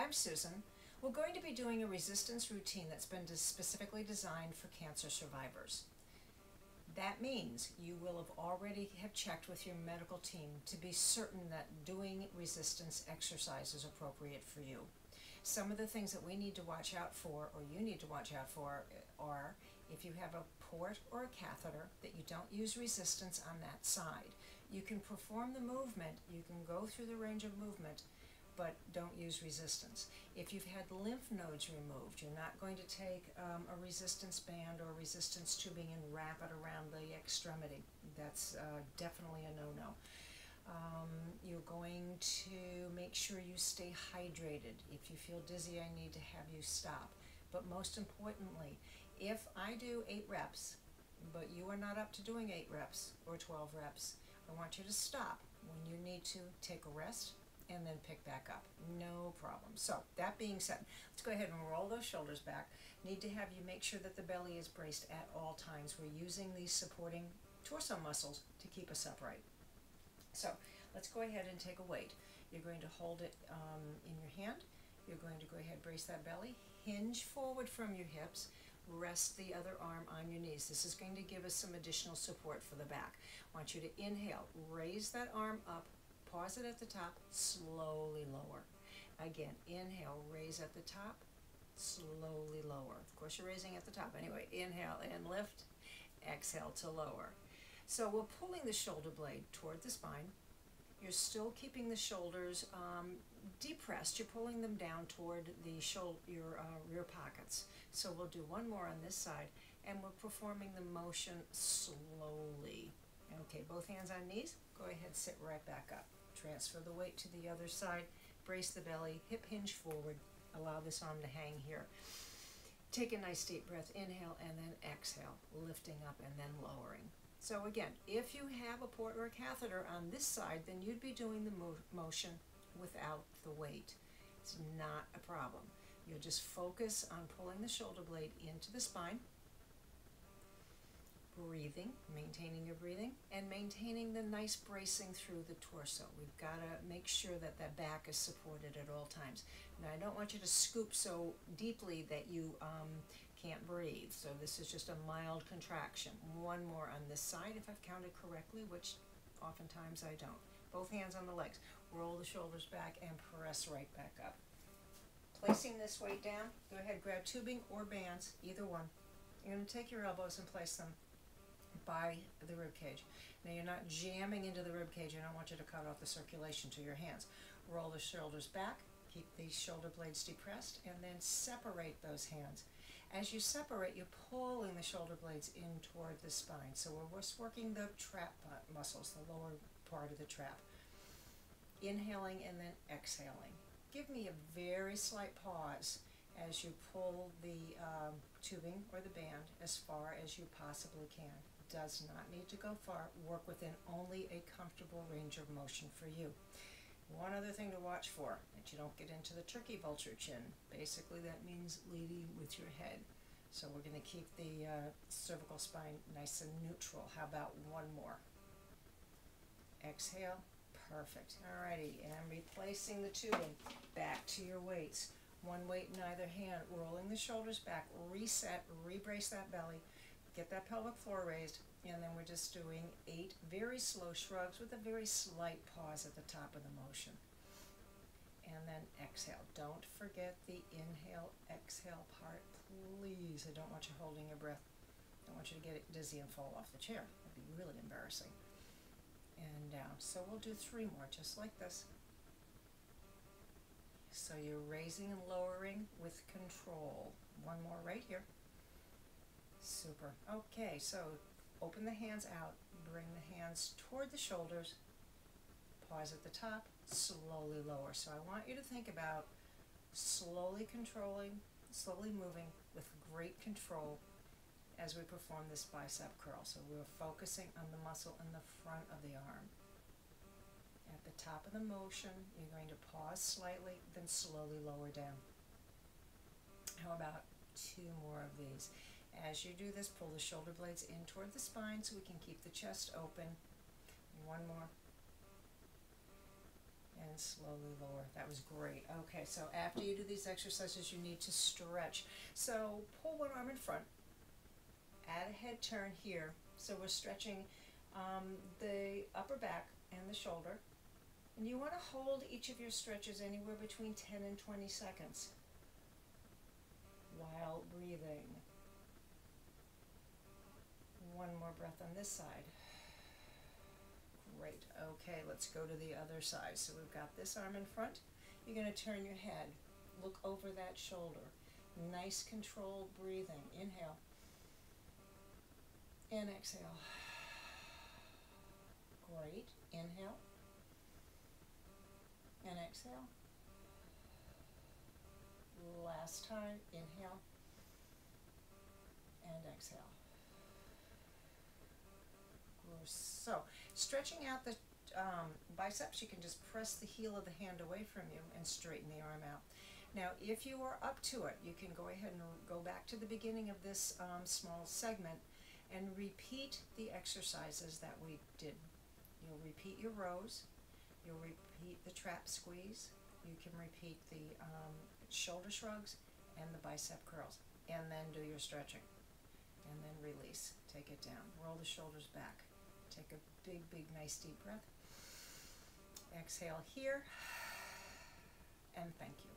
I'm Susan. We're going to be doing a resistance routine that's been specifically designed for cancer survivors. That means you will have already have checked with your medical team to be certain that doing resistance exercise is appropriate for you. Some of the things that we need to watch out for, or you need to watch out for, are if you have a port or a catheter, that you don't use resistance on that side. You can perform the movement, you can go through the range of movement, but don't use resistance. If you've had lymph nodes removed, you're not going to take a resistance band or resistance tubing and wrap it around the extremity. That's definitely a no-no. You're going to make sure you stay hydrated. If you feel dizzy, I need to have you stop. But most importantly, if I do 8 reps, but you are not up to doing 8 reps or 12 reps, I want you to stop. When you need to, take a rest and then pick back up. No problem. So that being said, let's go ahead and roll those shoulders back. Need to have you make sure that the belly is braced at all times. We're using these supporting torso muscles to keep us upright. So let's go ahead and take a weight. You're going to hold it in your hand. You're going to go ahead and brace that belly, hinge forward from your hips, rest the other arm on your knees. This is going to give us some additional support for the back. I want you to inhale, raise that arm up, pause it at the top, slowly lower. Again, inhale, raise at the top, slowly lower. Of course, you're raising at the top. Anyway, inhale and lift, exhale to lower. So we're pulling the shoulder blade toward the spine. You're still keeping the shoulders depressed. You're pulling them down toward the your rear pockets. So we'll do one more on this side, and we're performing the motion slowly. Okay, both hands on knees. Go ahead, sit right back up. Transfer the weight to the other side. Brace the belly, hip hinge forward. Allow this arm to hang here. Take a nice deep breath. Inhale and then exhale, lifting up and then lowering. So again, if you have a port or a catheter on this side, then you'd be doing the motion without the weight. It's not a problem. You'll just focus on pulling the shoulder blade into the spine, breathing, maintaining your breathing, and maintaining the nice bracing through the torso. We've got to make sure that that back is supported at all times. Now, I don't want you to scoop so deeply that you can't breathe. So this is just a mild contraction. One more on this side, if I've counted correctly, which oftentimes I don't. Both hands on the legs. Roll the shoulders back and press right back up. Placing this weight down, go ahead, grab tubing or bands, either one. You're going to take your elbows and place them by the rib cage. Now you're not jamming into the rib cage. I don't want you to cut off the circulation to your hands. Roll the shoulders back, keep these shoulder blades depressed, and then separate those hands. As you separate, you're pulling the shoulder blades in toward the spine. So we're just working the trap muscles, the lower part of the trap. Inhaling and then exhaling. Give me a very slight pause as you pull the tubing or the band as far as you possibly can. Does not need to go far. Work within only a comfortable range of motion for you. One other thing to watch for, that you don't get into the turkey vulture chin. Basically that means leading with your head. So we're going to keep the cervical spine nice and neutral. How about one more? Exhale. Perfect. Alrighty, and replacing the tubing back to your weights. One weight in either hand, rolling the shoulders back, reset, rebrace that belly, get that pelvic floor raised, and then we're just doing 8 very slow shrugs with a very slight pause at the top of the motion. And then exhale. Don't forget the inhale, exhale part, please. I don't want you holding your breath. I don't want you to get dizzy and fall off the chair. That'd be really embarrassing. And down. So we'll do 3 more, just like this. So you're raising and lowering with control. One more right here. Super. Okay, so open the hands out, bring the hands toward the shoulders, pause at the top, slowly lower. So I want you to think about slowly controlling, slowly moving with great control as we perform this bicep curl. So we're focusing on the muscle in the front of the arm. At the top of the motion, you're going to pause slightly, then slowly lower down. How about 2 more of these? As you do this, pull the shoulder blades in toward the spine so we can keep the chest open. One more. and slowly lower. That was great. Okay, so after you do these exercises, you need to stretch. So pull one arm in front, add a head turn here. So we're stretching the upper back and the shoulder. And you want to hold each of your stretches anywhere between 10 and 20 seconds while breathing. One more breath on this side. Great. Okay, let's go to the other side. So we've got this arm in front. You're going to turn your head. Look over that shoulder. Nice controlled breathing. Inhale. And exhale. Great. Inhale. And exhale. Last time. Inhale. And exhale. So, stretching out the biceps, you can just press the heel of the hand away from you and straighten the arm out. Now, if you are up to it, you can go ahead and go back to the beginning of this small segment and repeat the exercises that we did. You'll repeat your rows, you'll repeat the trap squeeze, you can repeat the shoulder shrugs and the bicep curls, and then do your stretching. And then release. Take it down. Roll the shoulders back. Take a big, big, nice deep breath. Exhale here. And thank you.